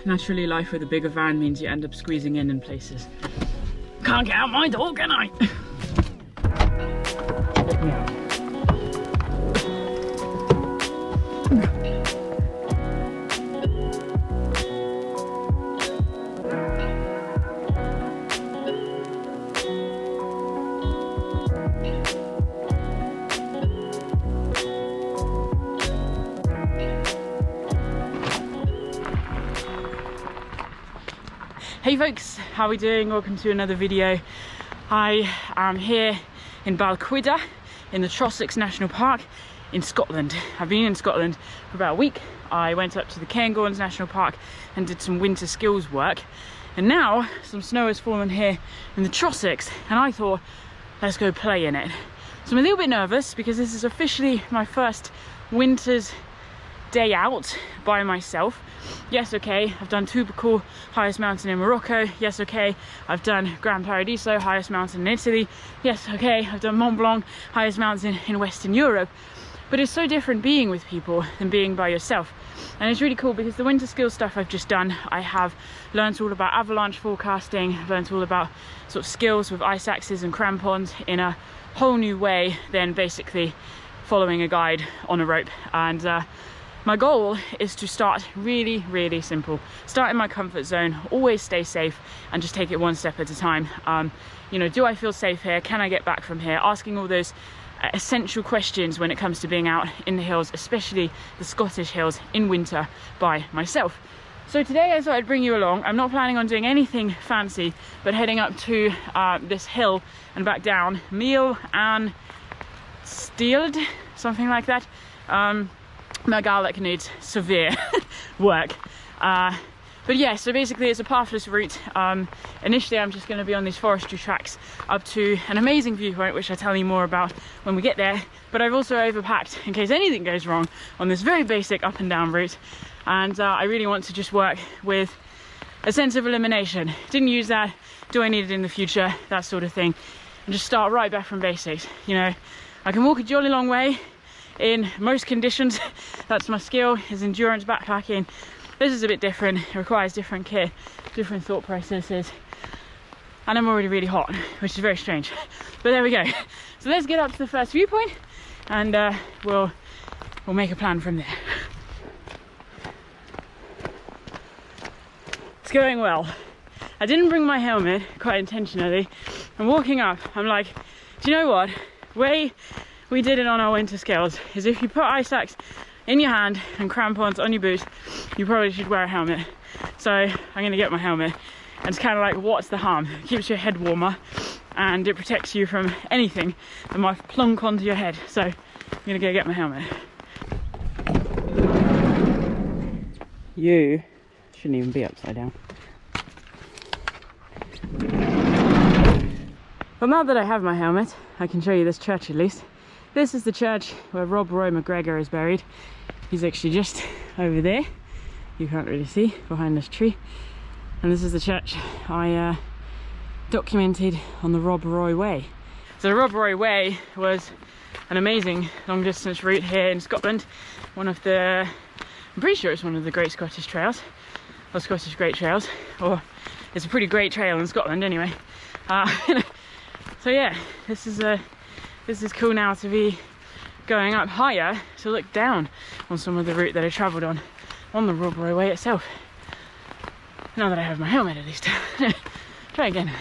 Naturally, life with a bigger van means you end up squeezing in places. Can't get out my door, can I? Let me out. Hey folks, how are we doing? Welcome to another video. I am here in Balqhidder in the Trossachs National Park in Scotland. I've been in Scotland for about a week. I went up to the Cairngorms National Park and did some winter skills work, and now some snow has fallen here in the Trossachs, and I thought, let's go play in it. So I'm a little bit nervous because this is officially my first winter's day out by myself. Yes, okay, I've done Trossachs, highest mountain in Morocco. Yes, okay, I've done Gran Paradiso, highest mountain in Italy. Yes, okay, I've done Mont Blanc, highest mountain in Western Europe. But it's so different being with people than being by yourself. And it's really cool because the winter skills stuff I've just done, I have learned all about avalanche forecasting, I've learned all about sort of skills with ice axes and crampons in a whole new way than basically following a guide on a rope. And my goal is to start really simple, start in my comfort zone, always stay safe, and just take it one step at a time. You know, do I feel safe here? Can I get back from here? Asking all those essential questions when it comes to being out in the hills, especially the Scottish hills in winter by myself. So today I thought I'd bring you along. I'm not planning on doing anything fancy, but heading up to this hill and back down, Meall and t-Seallaidh, something like that. My garlic needs severe work. But yeah, so basically it's a pathless route. Initially I'm just going to be on these forestry tracks up to an amazing viewpoint, which I'll tell you more about when we get there. But I've also overpacked in case anything goes wrong on this very basic up and down route. And I really want to just work with a sense of elimination. Didn't use that, do I need it in the future, that sort of thing. And just start right back from basics. You know, I can walk a jolly long way in most conditions. That's my skill, is endurance backpacking. This is a bit different, it requires different kit, different thought processes, and I'm already really hot, which is very strange, but there we go. So let's get up to the first viewpoint and we'll make a plan from there. It's going well. I didn't bring my helmet quite intentionally. I'm walking up, I'm like, do you know what, way we did it on our winter skills is if you put ice axe in your hand and crampons on your boots, you probably should wear a helmet. So I'm going to get my helmet, and it's kind of like, what's the harm? It keeps your head warmer and it protects you from anything that might plunk onto your head. So I'm going to go get my helmet. You shouldn't even be upside down. Well, now that I have my helmet, I can show you this church at least. This is the church where Rob Roy McGregor is buried. He's actually just over there. You can't really see behind this tree. And this is the church I documented on the Rob Roy Way. So the Rob Roy Way was an amazing long distance route here in Scotland. One of the, I'm pretty sure it's one of the Great Scottish Trails, or Scottish Great Trails, or it's a pretty great trail in Scotland anyway. So yeah, this is cool now to be going up higher to look down on some of the route that I travelled on the Rob Roy Way itself. Now that I have my helmet at least. Try again.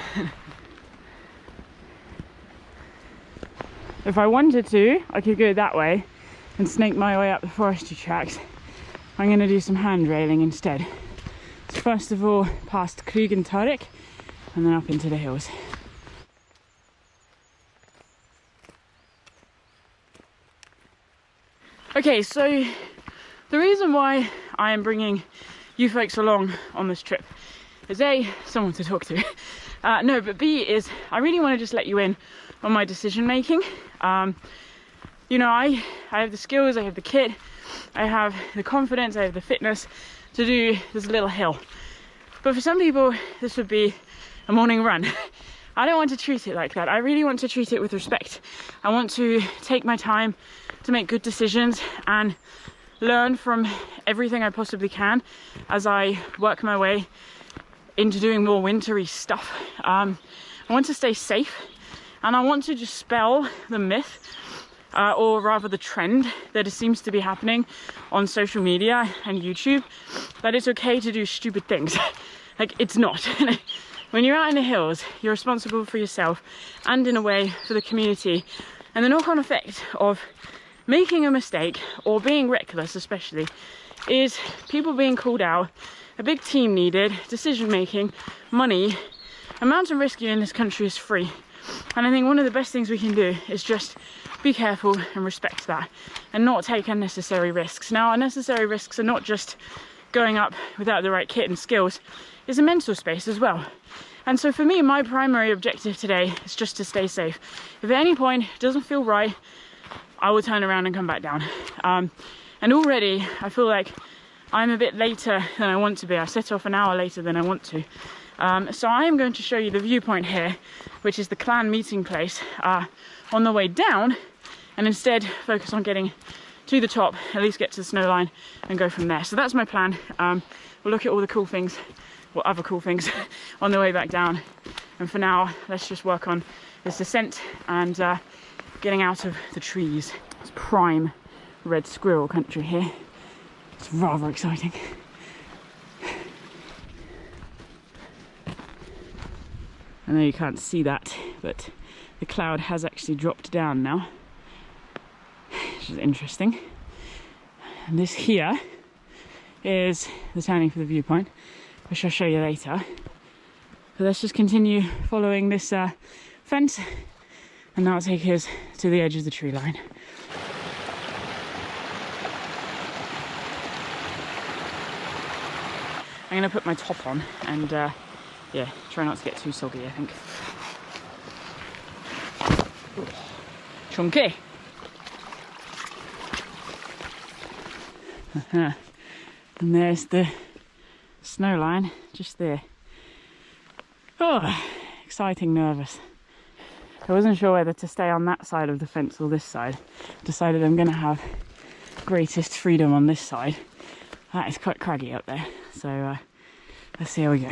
If I wanted to, I could go that way and snake my way up the forestry tracks. I'm going to do some hand railing instead. So first of all, past Krug and Turrick, and then up into the hills. Okay, so the reason why I am bringing you folks along on this trip is A, someone to talk to, no, but B is I really want to just let you in on my decision making. You know, I have the skills, I have the kit, I have the confidence, I have the fitness to do this little hill. But for some people, this would be a morning run. I don't want to treat it like that. I really want to treat it with respect. I want to take my time to make good decisions and learn from everything I possibly can as I work my way into doing more wintry stuff. I want to stay safe, and I want to dispel the myth, or rather the trend that it seems to be happening on social media and YouTube, that it's okay to do stupid things. Like, it's not. When you're out in the hills, you're responsible for yourself and in a way for the community, and the knock-on effect of making a mistake or being reckless especially is people being called out, a big team needed, decision making, money. A mountain rescue in this country is free, and I think one of the best things we can do is just be careful and respect that and not take unnecessary risks. Now, unnecessary risks are not just going up without the right kit and skills, it's a mental space as well. And so for me, my primary objective today is just to stay safe. If at any point it doesn't feel right, I will turn around and come back down. And already I feel like I'm a bit later than I want to be. I set off an hour later than I want to. So I am going to show you the viewpoint here, which is the clan meeting place, on the way down, and instead focus on getting to the top, at least get to the snow line and go from there. So that's my plan. We'll look at all the cool things, or other cool things, on the way back down. And for now, let's just work on this ascent and getting out of the trees. It's prime red squirrel country here. It's rather exciting. I know you can't see that, but the cloud has actually dropped down now, which is interesting. And this here is the turning for the viewpoint, which I'll show you later. But let's just continue following this fence, and that'll take us to the edge of the tree line. I'm going to put my top on and yeah, try not to get too soggy, I think. Ooh, chunky. And there's the snow line just there. Oh, exciting, nervous. I wasn't sure whether to stay on that side of the fence or this side. Decided I'm going to have greatest freedom on this side. That is quite craggy up there, so let's see how we go.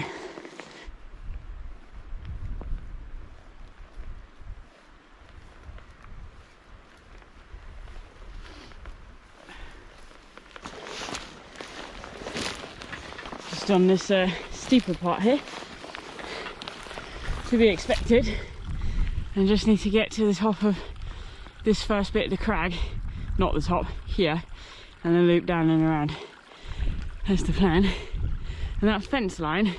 Just on this steeper part here, to be expected, and just need to get to the top of this first bit of the crag, not the top, here, and then loop down and around. That's the plan. And that fence line,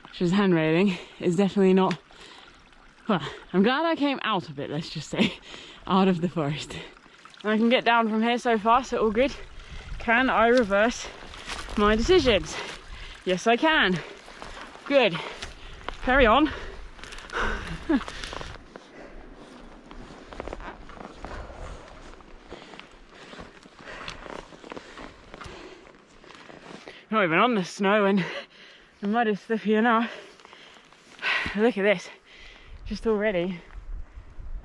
which is hand railing, is definitely not, well, I'm glad I came out of it, let's just say, out of the forest. And I can get down from here so far, so all good. Can I reverse my decisions? Yes, I can. Good. Carry on. Not even on the snow, and the mud is slippery enough. Look at this. Just already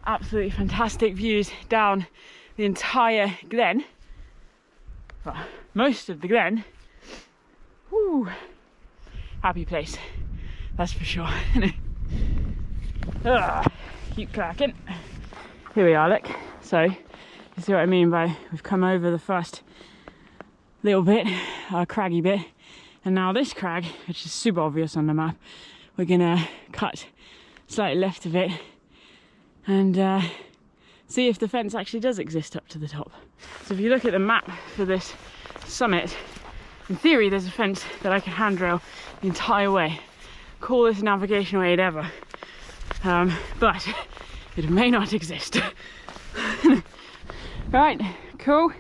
absolutely fantastic views down the entire glen. Well, most of the glen. Woo. Happy place, that's for sure. Keep cracking. Here we are, look. So, you see what I mean by we've come over the first little bit, craggy bit, and now this crag, which is super obvious on the map, we're gonna cut slightly left of it and see if the fence actually does exist up to the top. So if you look at the map for this summit, in theory there's a fence that I can handrail the entire way. Coolest navigational aid ever, but it may not exist. Right, cool.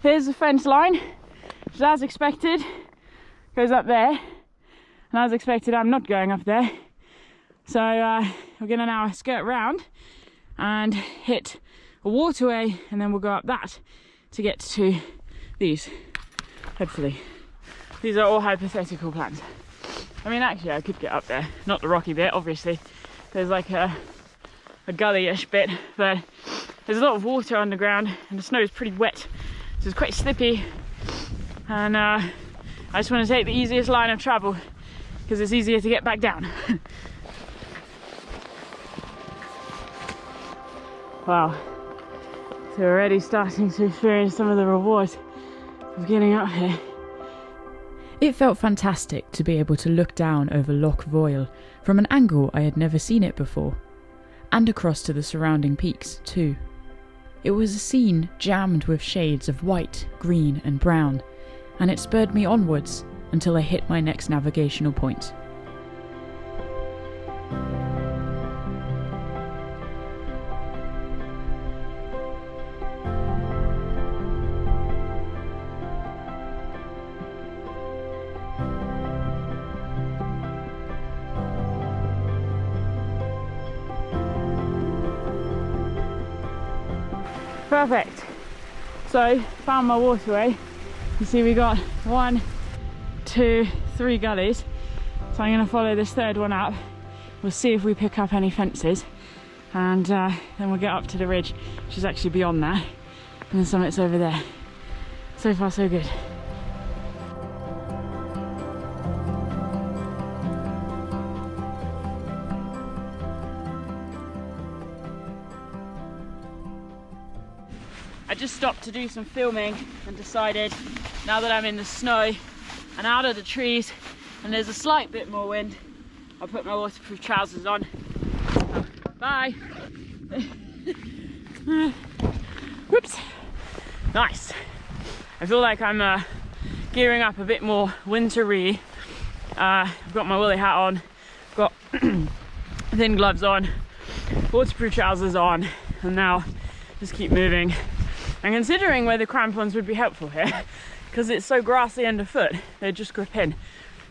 Here's the fence line, which as expected goes up there, and as expected I'm not going up there. So we're gonna now skirt round and hit a waterway, and then we'll go up that to get to these, hopefully. These are all hypothetical plans. I mean, actually I could get up there, not the rocky bit, obviously. There's like a gully-ish bit, but there's a lot of water underground and the snow is pretty wet So it's quite slippy, and I just want to take the easiest line of travel because it's easier to get back down. Wow, so we're already starting to experience some of the rewards of getting up here. It felt fantastic to be able to look down over Loch Voil from an angle I had never seen it before, and across to the surrounding peaks too. It was a scene jammed with shades of white, green and brown, and it spurred me onwards until I hit my next navigational point. Perfect. So found my waterway. You see we got 1, 2, 3 gullies. So I'm going to follow this third one up. We'll see if we pick up any fences, and then we'll get up to the ridge, which is actually beyond that, and the summit's over there. So far so good. I just stopped to do some filming and decided, now that I'm in the snow and out of the trees and there's a slight bit more wind, I'll put my waterproof trousers on. Oh, bye! Whoops! Nice! I feel like I'm gearing up a bit more wintry. I've got my woolly hat on, got thin gloves on, waterproof trousers on, and now just keep moving. I'm considering whether crampons would be helpful here, because it's so grassy underfoot, they just grip in.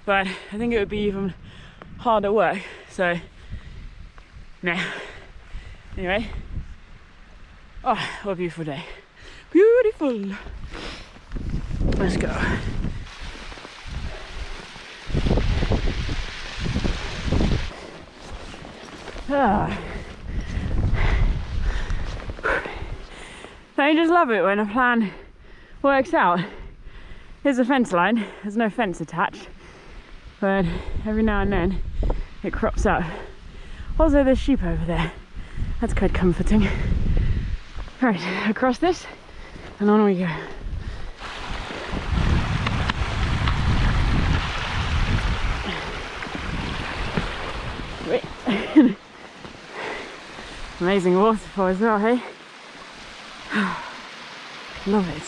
But I think it would be even harder work, so nah. Anyway, oh, what a beautiful day. Beautiful. Let's go. Ah. Don't you just love it when a plan works out? Here's a fence line, there's no fence attached, but every now and then it crops up. Also there's sheep over there, that's quite comforting. Right, across this and on we go. Wait. Amazing waterfall as well, hey? Love it.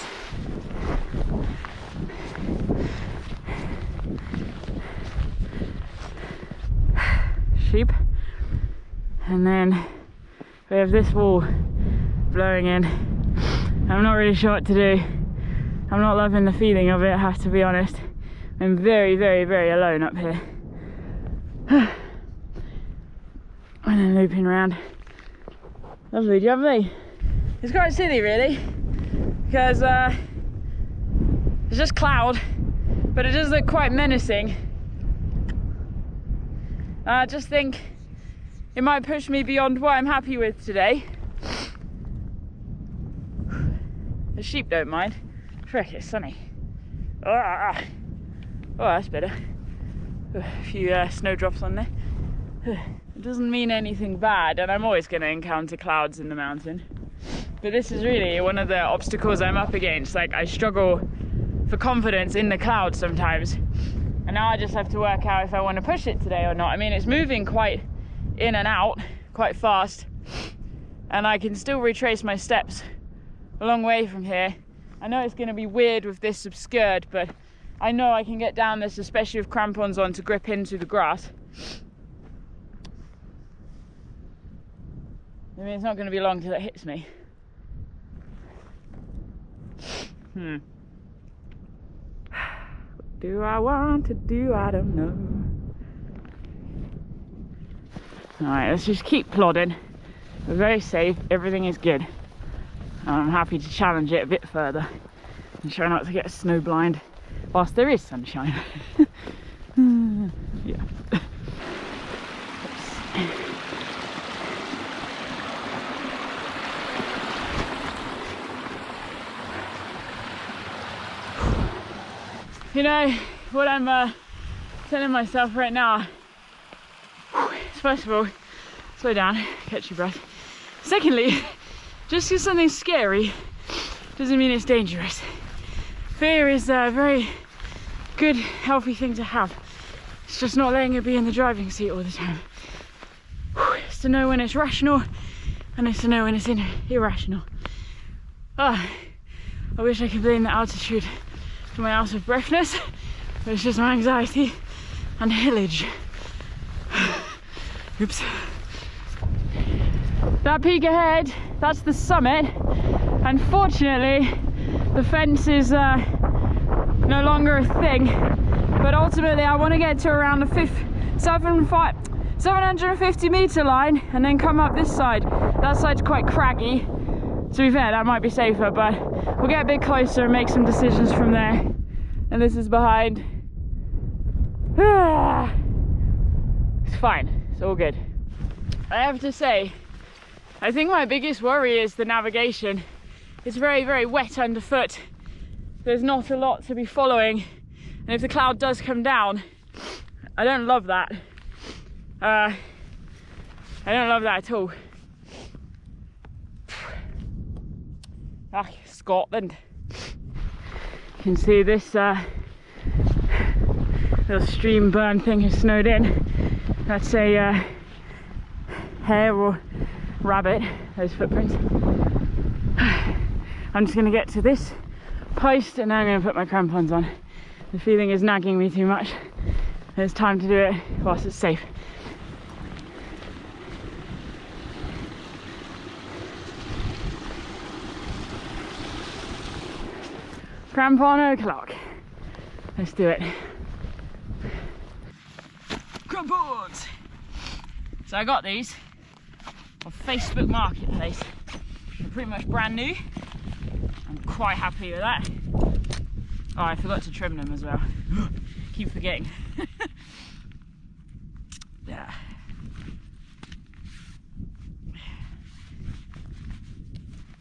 Sheep, and then we have this wall blowing in. I'm not really sure what to do. I'm not loving the feeling of it, I have to be honest. I'm very, very, very alone up here. And then looping around. Lovely, lovely. It's quite silly really, because it's just cloud, but it does look quite menacing. I just think it might push me beyond what I'm happy with today. The sheep don't mind. Frick, it's sunny. Oh, that's better. A few snowdrops on there. It doesn't mean anything bad, and I'm always going to encounter clouds in the mountain. But this is really one of the obstacles I'm up against. Like, I struggle for confidence in the clouds sometimes. And now I just have to work out if I want to push it today or not. I mean, it's moving quite in and out, quite fast. And I can still retrace my steps a long way from here. I know it's going to be weird with this obscured, but I know I can get down this, especially with crampons on, to grip into the grass. I mean, it's not going to be long till it hits me. What do I want to do? I don't know. Alright, let's just keep plodding. We're very safe, everything is good. I'm happy to challenge it a bit further and try not to get snow blind whilst there is sunshine. Yeah. You know, what I'm telling myself right now is, first of all, slow down, catch your breath. Secondly, just because something's scary doesn't mean it's dangerous. Fear is a very good, healthy thing to have. It's just not letting it be in the driving seat all the time. It's to know when it's rational, and it's to know when it's irrational. I wish I could blame the altitude for my out of breathness, but it's just my anxiety and hillage. Oops. That peak ahead, that's the summit. Unfortunately, the fence is no longer a thing, but ultimately I want to get to around the 750 meter line and then come up this side. That side's quite craggy. To be fair, that might be safer, but we'll get a bit closer and make some decisions from there. And this is behind. It's fine, it's all good. I have to say, I think my biggest worry is the navigation. It's very, very wet underfoot. There's not a lot to be following. And if the cloud does come down, I don't love that. I don't love that at all. Ah, Scotland. You can see this little stream burn thing has snowed in. That's a hare or rabbit, those footprints. I'm just going to get to this post and now I'm going to put my crampons on. The feeling is nagging me too much. It's time to do it whilst it's safe. Crampon o'clock. Let's do it. Crampons! So I got these off Facebook Marketplace. They're pretty much brand new. I'm quite happy with that. Oh, I forgot to trim them as well. Keep forgetting. Yeah.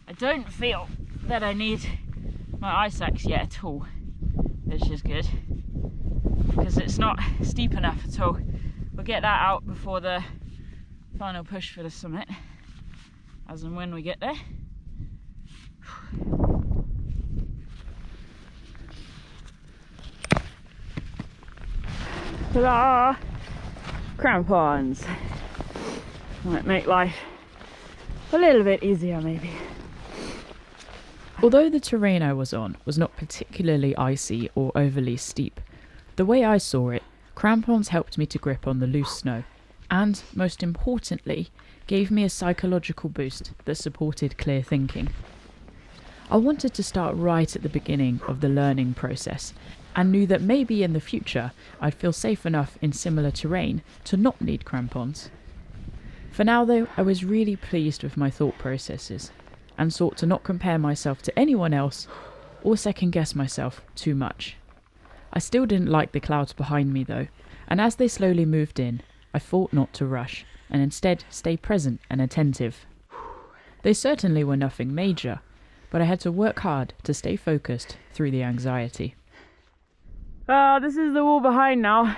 I don't feel that I need my ice axe yet at all, which is good because it's not steep enough at all. We'll get that out before the final push for the summit, as and when we get there. Ta-da! Crampons. Might make life a little bit easier maybe. Although the terrain I was on was not particularly icy or overly steep, the way I saw it, crampons helped me to grip on the loose snow and, most importantly, gave me a psychological boost that supported clear thinking. I wanted to start right at the beginning of the learning process and knew that maybe in the future I'd feel safe enough in similar terrain to not need crampons. For now though, I was really pleased with my thought processes and sought to not compare myself to anyone else or second guess myself too much. I still didn't like the clouds behind me though, and as they slowly moved in, I fought not to rush and instead stay present and attentive. They certainly were nothing major, but I had to work hard to stay focused through the anxiety. This is the wall behind now,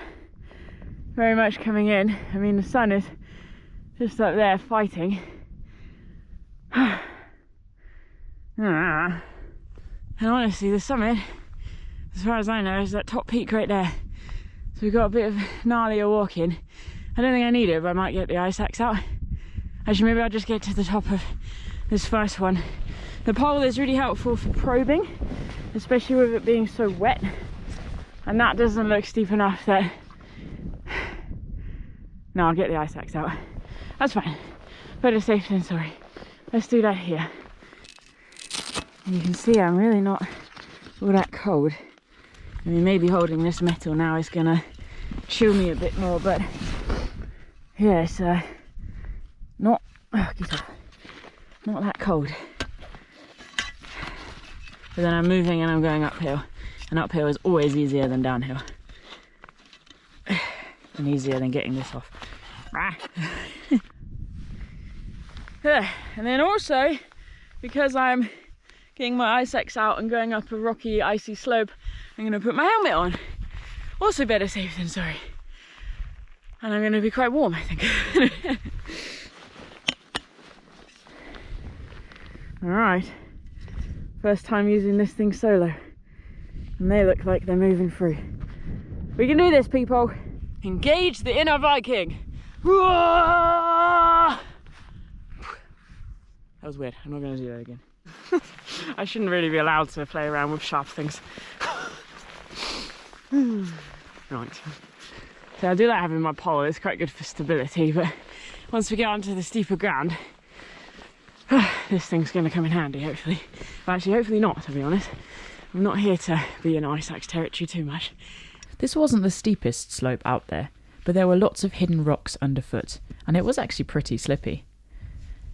very much coming in. I mean, the sun is just up there fighting. And honestly, the summit, as far as I know, is that top peak right there. So we've got a bit of gnarlier walking. I don't think I need it, but I might get the ice axe out. Actually, maybe I'll just get to the top of this first one. The pole is really helpful for probing, especially with it being so wet. And that doesn't look steep enough that... No, I'll get the ice axe out. That's fine. Better safe than sorry. Let's do that here. And you can see I'm really not all that cold. I mean, maybe holding this metal now is gonna chill me a bit more, but yeah, it's not, get off, not that cold. But then I'm moving and I'm going uphill, and uphill is always easier than downhill, and easier than getting this off. And then also, because I'm getting my ice axe out and going up a rocky, icy slope. I'm going to put my helmet on. Also better safe than sorry. And I'm going to be quite warm, I think. Alright. First time using this thing solo. And they look like they're moving through. We can do this, people. Engage the inner Viking. That was weird. I'm not going to do that again. I shouldn't really be allowed to play around with sharp things. Right. So I do like having my pole. It's quite good for stability, but once we get onto the steeper ground, this thing's going to come in handy, hopefully. Well, actually, hopefully not, to be honest. I'm not here to be in ice axe territory too much. This wasn't the steepest slope out there, but there were lots of hidden rocks underfoot, and it was actually pretty slippy.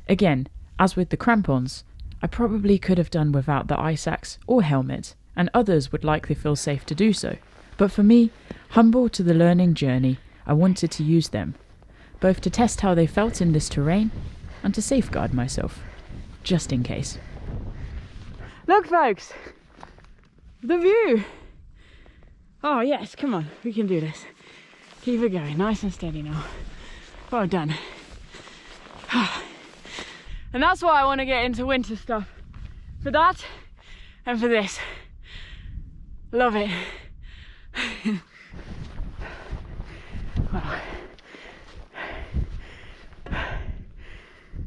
Again, as with the crampons, I probably could have done without the ice axe or helmet, and others would likely feel safe to do so. But for me, humble to the learning journey, I wanted to use them, both to test how they felt in this terrain, and to safeguard myself, just in case. Look, folks! The view! Oh yes, come on, we can do this. Keep it going, nice and steady now. Well done. And that's why I want to get into winter stuff. For that, and for this. Love it. Wow.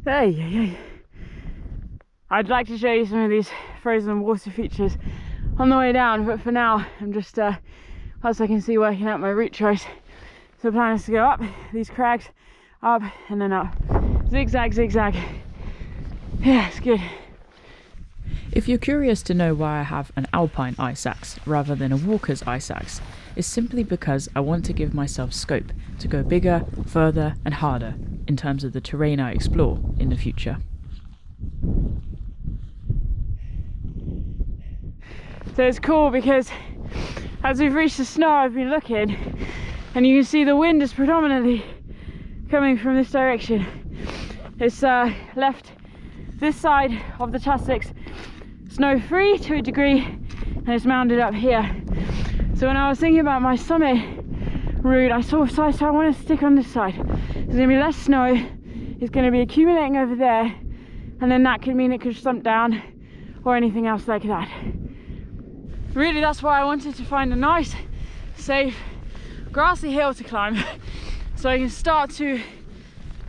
Hey. I'd like to show you some of these frozen water features on the way down, but for now I'm just, as I can see, working out my route choice. So the plan is to go up these crags, up and then up. Zigzag, zigzag. Yeah, it's good. If you're curious to know why I have an alpine ice axe rather than a walker's ice axe, it's simply because I want to give myself scope to go bigger, further and harder in terms of the terrain I explore in the future. So it's cool because as we've reached the snow, I've been looking and you can see the wind is predominantly coming from this direction. It's left this side of the Trossachs snow free to a degree and it's mounted up here. So when I was thinking about my summit route, I want to stick on this side. There's going to be less snow, it's going to be accumulating over there, and then that could mean it could slump down or anything else like that. Really, that's why I wanted to find a nice, safe, grassy hill to climb so I can start to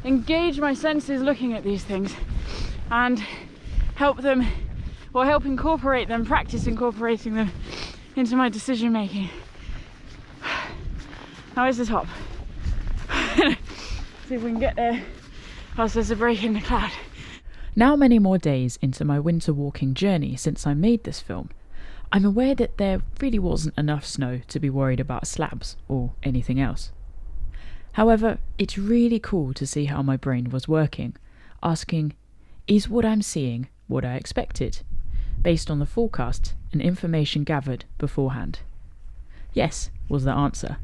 engage my senses looking at these things and help incorporate them, practice incorporating them into my decision making. Now is the top. See if we can get there whilst there's a break in the cloud. Now, many more days into my winter walking journey since I made this film, I'm aware that there really wasn't enough snow to be worried about slabs or anything else. However, it's really cool to see how my brain was working, asking, is what I'm seeing what I expected, based on the forecast and information gathered beforehand? Yes, was the answer,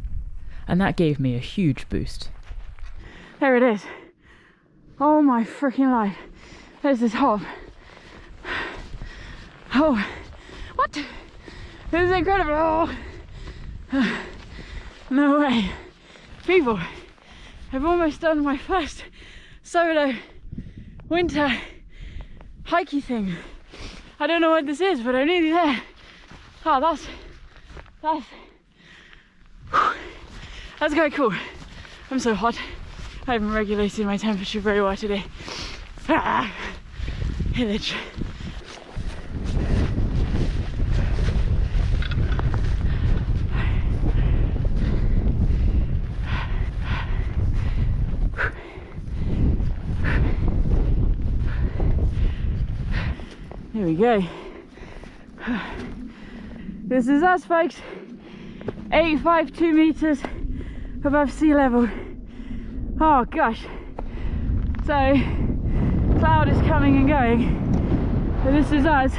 and that gave me a huge boost. There it is. Oh my freaking life. There's this hop. Oh, what? This is incredible. Oh. No way. People, I've almost done my first solo winter hikey thing. I don't know what this is, but I'm nearly there. Oh, that's quite cool. I'm so hot. I haven't regulated my temperature very well today. Village. Here we go. This is us, folks. 852 meters above sea level. Oh gosh. So, cloud is coming and going. But this is us.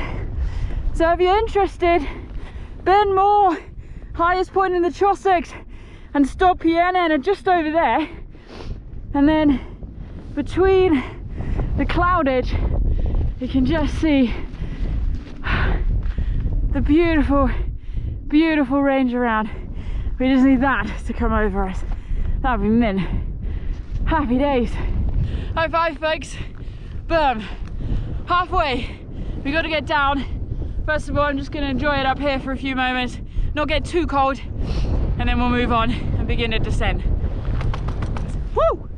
So if you're interested, Ben Moore, highest point in the Trossachs, and Stop Piana are just over there. And then between the cloud edge, you can just see the beautiful, beautiful range around. We just need that to come over us. That'd be min. Happy days. High five, folks. Boom. Halfway. We got to get down. First of all, I'm just going to enjoy it up here for a few moments, not get too cold, and then we'll move on and begin to descend. Woo!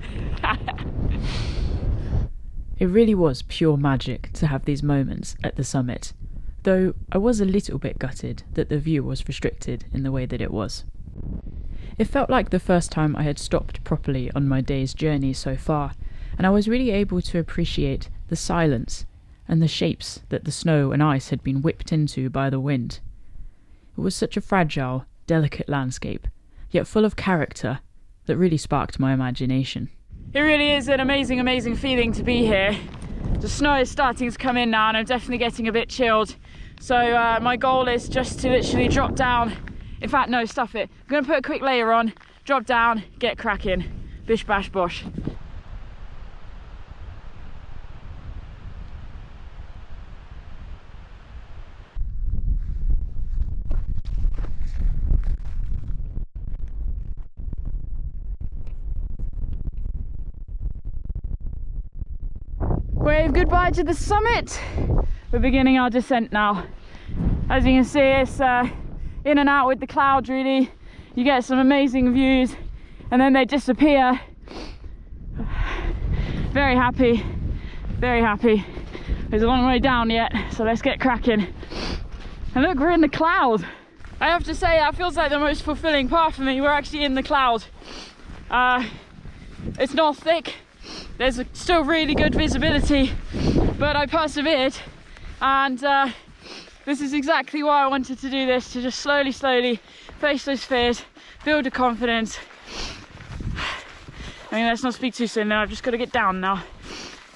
It really was pure magic to have these moments at the summit, though I was a little bit gutted that the view was restricted in the way that it was. It felt like the first time I had stopped properly on my day's journey so far, and I was really able to appreciate the silence and the shapes that the snow and ice had been whipped into by the wind. It was such a fragile, delicate landscape, yet full of character, that really sparked my imagination. It really is an amazing, amazing feeling to be here. The snow is starting to come in now and I'm definitely getting a bit chilled. So my goal is just to literally drop down. In fact, no, stuff it. I'm going to put a quick layer on, drop down, get cracking. Bish bash bosh. Wave goodbye to the summit. We're beginning our descent now. As you can see, it's in and out with the clouds really. You get some amazing views and then they disappear. Very happy, very happy. There's a long way down yet, so let's get cracking. And look, we're in the cloud. I have to say, that feels like the most fulfilling part for me. We're actually in the cloud. It's not thick. There's still really good visibility, but I persevered, and this is exactly why I wanted to do this, to just slowly face those fears, build a confidence. I mean, let's not speak too soon now. I've just got to get down now,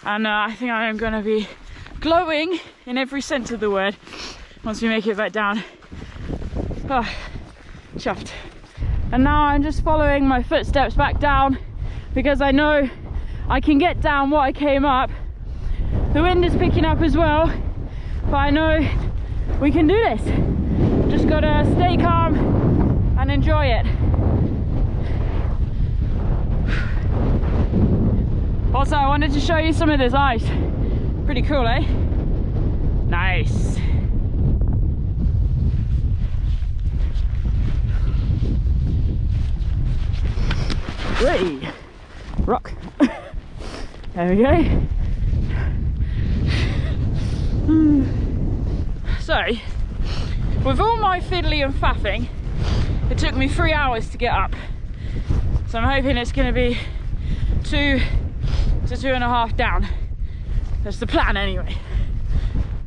and I think I am going to be glowing in every sense of the word once we make it back down. Oh, chuffed. And now I'm just following my footsteps back down because I know I can get down what I came up. The wind is picking up as well, but I know we can do this. Just gotta stay calm and enjoy it. Also, I wanted to show you some of this ice. Pretty cool, eh? Nice. Whee! Rock. There we go. So, with all my fiddly and faffing, it took me 3 hours to get up. So I'm hoping it's going to be 2 to 2.5 down. That's the plan anyway.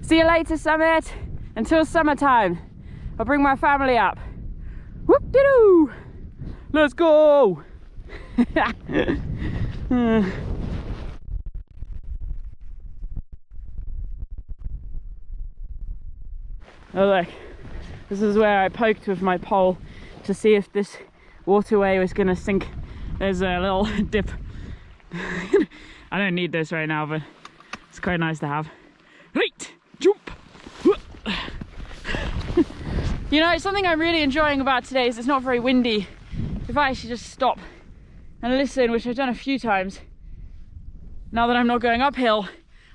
See you later, summit. Until summertime. I'll bring my family up. Whoop-de-doo! Let's go! Oh look, this is where I poked with my pole to see if this waterway was gonna sink. There's a little dip. I don't need this right now, but it's quite nice to have. Right, jump! You know, something I'm really enjoying about today is it's not very windy. If I actually just stop and listen, which I've done a few times, now that I'm not going uphill,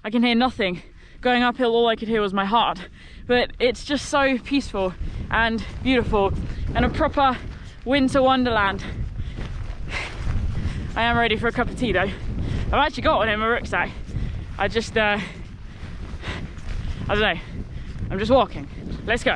I can hear nothing. Going uphill, all I could hear was my heart. But it's just so peaceful and beautiful and a proper winter wonderland. I am ready for a cup of tea though. I've actually got one in my rucksack. I don't know, I'm just walking. Let's go.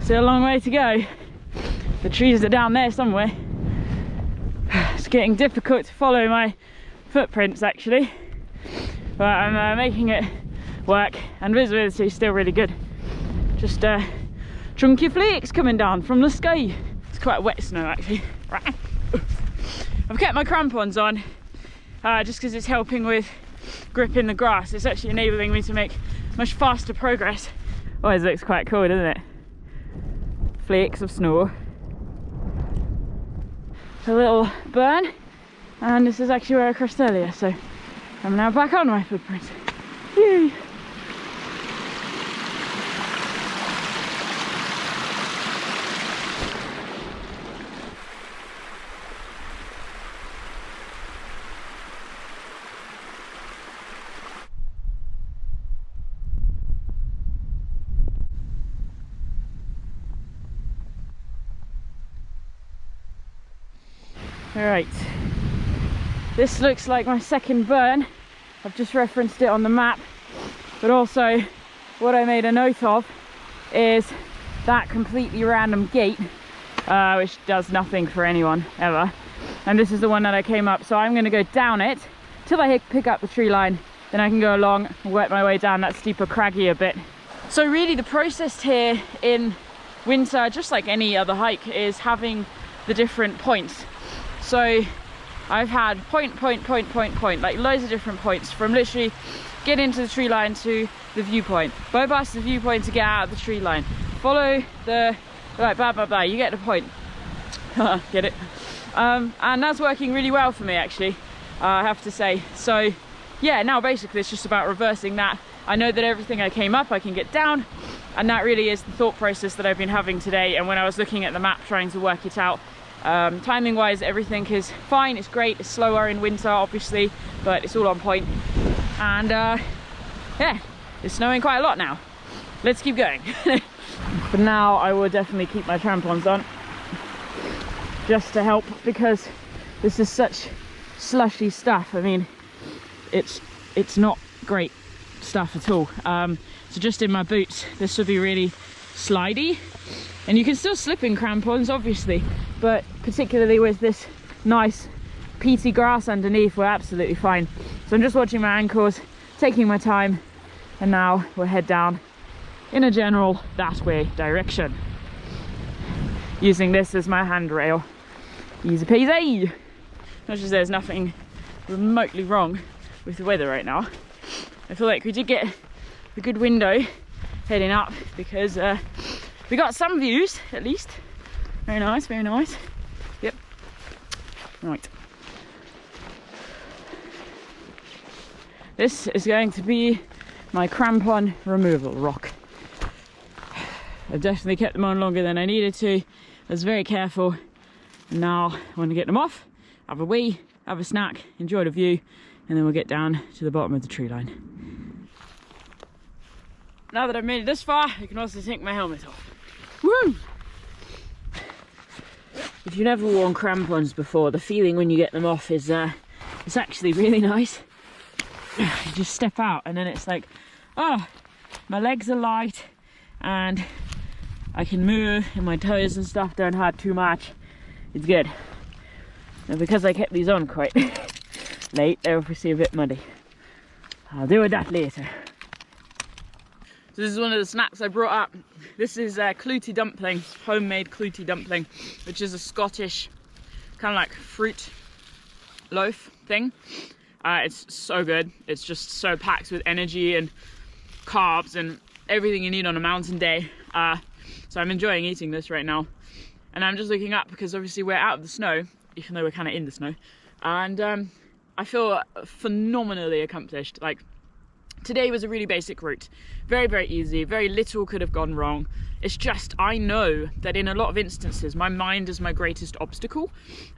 Still a long way to go. The trees are down there somewhere. It's getting difficult to follow my footprints actually, but I'm making it work, and visibility is still really good. Just chunky flakes coming down from the sky. It's quite wet snow actually. I've kept my crampons on just because it's helping with gripping the grass. It's actually enabling me to make much faster progress. Oh, it looks quite cool, doesn't it? Flakes of snow. A little burn, and this is actually where I crossed earlier, so I'm now back on my footprint. Yay! Alright, this looks like my second burn. I've just referenced it on the map, but also what I made a note of is that completely random gate, which does nothing for anyone ever. And this is the one that I came up, so I'm going to go down it till I pick up the tree line, then I can go along and work my way down that steeper, craggier bit. So really the process here in winter, just like any other hike, is having the different points. So I've had point, like loads of different points, from literally get into the tree line to the viewpoint, bypass the viewpoint to get out of the tree line, follow the, right, blah, blah, blah, you get the point. Get it? And that's working really well for me actually, I have to say. So yeah, now basically it's just about reversing that. I know that everything I came up I can get down, and that really is the thought process that I've been having today. And when I was looking at the map trying to work it out, timing wise everything is fine. It's great, it's slower in winter obviously, but it's all on point. And yeah, it's snowing quite a lot now. Let's keep going. For now I will definitely keep my crampons on just to help, because this is such slushy stuff. I mean, it's not great stuff at all. So just in my boots this would be really slidey, and you can still slip in crampons obviously, but particularly with this nice peaty grass underneath, we're absolutely fine. So I'm just watching my ankles, taking my time, and now we'll head down in a general that way direction, using this as my handrail. Easy peasy. Not just there's nothing remotely wrong with the weather right now. I feel like we did get a good window heading up, because we got some views at least. Very nice, very nice. Yep. Right. This is going to be my crampon removal rock. I've definitely kept them on longer than I needed to. I was very careful. And now I want to get them off, have a wee, have a snack, enjoy the view, and then we'll get down to the bottom of the tree line. Now that I've made it this far, I can also take my helmet off. Woo! If you've never worn crampons before, the feeling when you get them off is it's actually really nice. You just step out and then it's like, oh, my legs are light and I can move, and my toes and stuff don't hurt too much. It's good. And because I kept these on quite late, they're obviously a bit muddy. I'll deal with that later. So this is one of the snacks I brought up. This is clootie dumpling, homemade clootie dumpling, which is a Scottish kind of like fruit loaf thing. It's so good. It's just so packed with energy and carbs and everything you need on a mountain day. So I'm enjoying eating this right now. And I'm just looking up because obviously we're out of the snow, even though we're kind of in the snow. And I feel phenomenally accomplished. Like, today was a really basic route. Very, very easy. Very little could have gone wrong. It's just, I know that in a lot of instances, my mind is my greatest obstacle.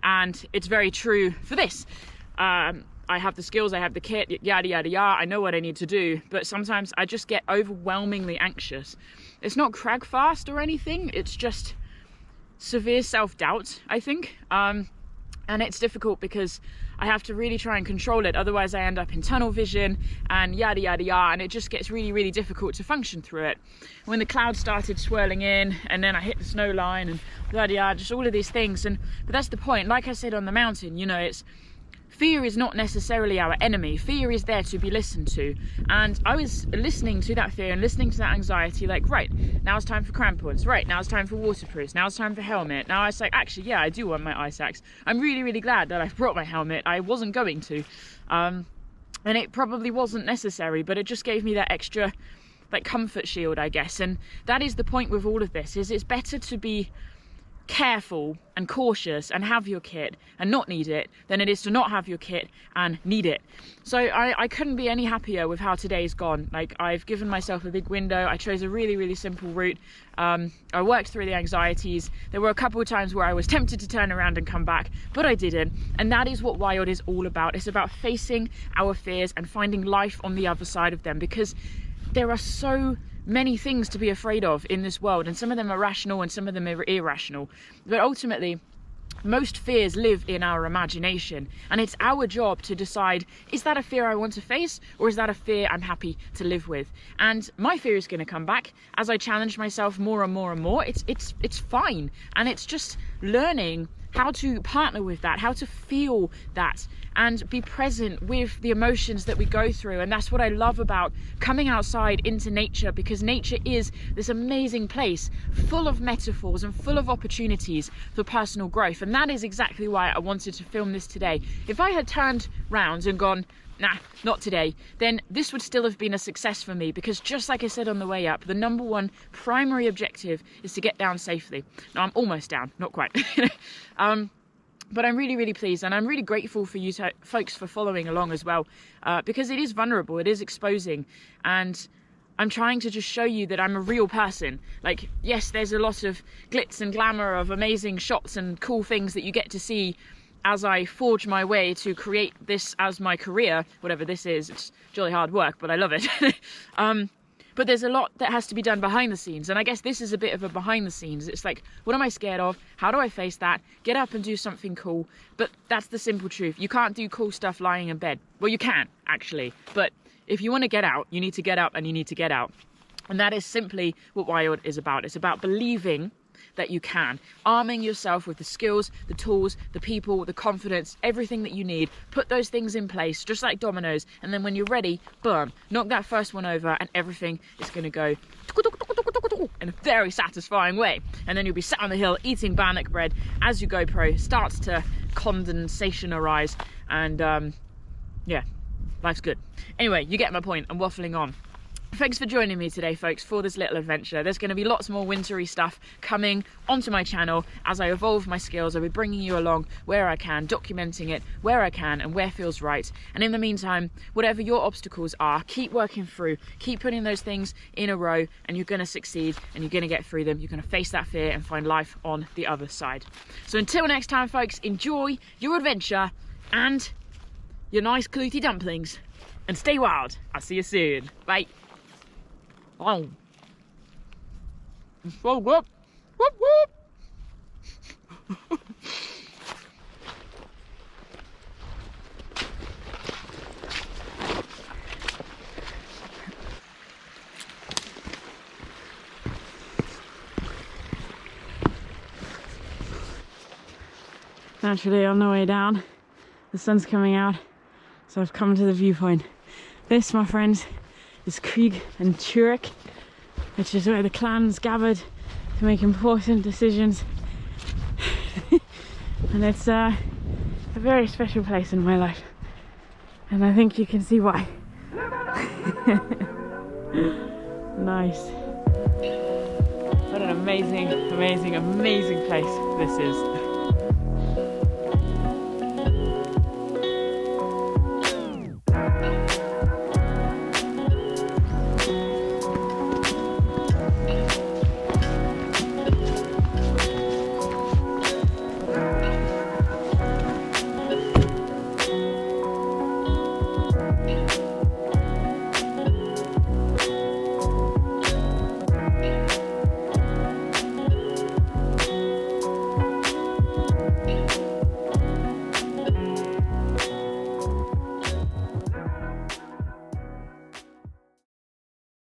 And it's very true for this. I have the skills, I have the kit, yada, yada, yada. I know what I need to do. But sometimes I just get overwhelmingly anxious. It's not crag fast or anything. It's just severe self-doubt, I think. And it's difficult because I have to really try and control it, otherwise I end up in tunnel vision and yada yada yada, and it just gets really, really difficult to function through it. When the clouds started swirling in and then I hit the snow line and yada yada, just all of these things. But that's the point. Like I said on the mountain, you know, it's fear is not necessarily our enemy. Fear is there to be listened to. And I was listening to that fear and listening to that anxiety, like, right, now it's time for crampons, right, now it's time for waterproofs, now it's time for helmet. Now it's like, actually, yeah, I do want my ice axe. I'm really, really glad that I've brought my helmet. I wasn't going to. And it probably wasn't necessary, but it just gave me that extra, like, comfort shield, I guess. And that is the point with all of this, is it's better to be careful and cautious and have your kit and not need it than it is to not have your kit and need it. So I couldn't be any happier with how today's gone. Like, I've given myself a big window. I chose a really, really simple route. I worked through the anxieties. There were a couple of times where I was tempted to turn around and come back, but I didn't. And that is what Wild is all about. It's about facing our fears and finding life on the other side of them, because there are so many things to be afraid of in this world, and some of them are rational and some of them are irrational, but ultimately most fears live in our imagination, and it's our job to decide, is that a fear I want to face, or is that a fear I'm happy to live with? And my fear is going to come back as I challenge myself more and more and more. It's fine, and it's just learning how to partner with that, how to feel that, and be present with the emotions that we go through. And that's what I love about coming outside into nature, because nature is this amazing place full of metaphors and full of opportunities for personal growth. And that is exactly why I wanted to film this today. If I had turned round and gone, nah, not today, then this would still have been a success for me, because just like I said on the way up, the number one primary objective is to get down safely. Now, I'm almost down, not quite. But I'm really, really pleased, and I'm really grateful for you folks for following along as well, because it is vulnerable, it is exposing, and I'm trying to just show you that I'm a real person. Like, yes, there's a lot of glitz and glamour of amazing shots and cool things that you get to see as I forge my way to create this as my career, whatever this is. It's jolly hard work, but I love it. But there's a lot that has to be done behind the scenes, and I guess this is a bit of a behind the scenes. It's like, what am I scared of? How do I face that? Get up and do something cool. But that's the simple truth. You can't do cool stuff lying in bed. Well, you can, actually, but if you want to get out, you need to get up, and you need to get out. And that is simply what Wild is about. It's about believing that you can, arming yourself with the skills, the tools, the people, the confidence, everything that you need. Put those things in place, just like dominoes, and then when you're ready, boom, knock that first one over, and everything is going to go in a very satisfying way. And then you'll be sat on the hill eating bannock bread as your GoPro starts to condensation arise, and yeah, life's good. Anyway, you get my point. I'm waffling on. Thanks for joining me today, folks, for this little adventure. There's going to be lots more wintry stuff coming onto my channel as I evolve my skills. I'll be bringing you along where I can, documenting it where I can and where feels right. And in the meantime, whatever your obstacles are, keep working through, keep putting those things in a row, and you're going to succeed, and you're going to get through them. You're going to face that fear and find life on the other side. So until next time, folks, enjoy your adventure and your nice glutey dumplings, and stay wild. I'll see you soon. Bye. Oh, it's so good. Whoop, whoop. Naturally, on the way down, the sun's coming out, so I've come to the viewpoint. This, my friends, is Krieg and Turek, which is where the clans gathered to make important decisions. And it's a very special place in my life, and I think you can see why. Nice. What an amazing, amazing, amazing place this is.